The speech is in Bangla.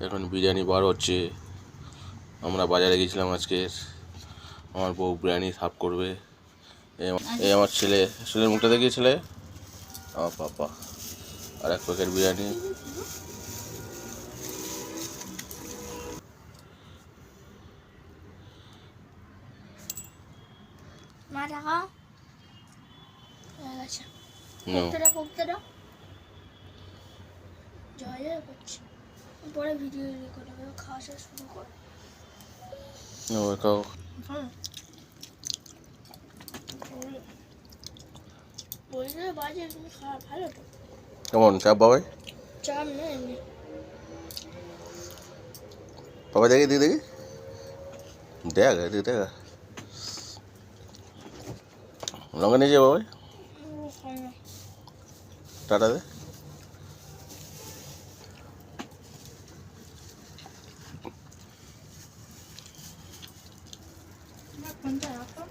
এখন বিরিয়ানি বার হচ্ছে। আমরা বাজারে গেছিলাম আজকে। আমার বউ বিরিয়ানি সার্ভ করবে। এই আমার ছেলের মুখটা দেখিয়ে ছেলে। আমার পাপা আর এক প্যাকেট বিরিয়ানি। পরে ভিডিও রেকর্ড হবে, খাওয়া শুরু কর। বাজে খাওয়া ভালো তো। কেমন চাপ বাবাই? চাপ না এমনি। বাবা দেখি দেখি দেখি দেখ লঙ্কা নিয়ে যাবে বাবাই। টাটা দে। ফোনটা রাখো।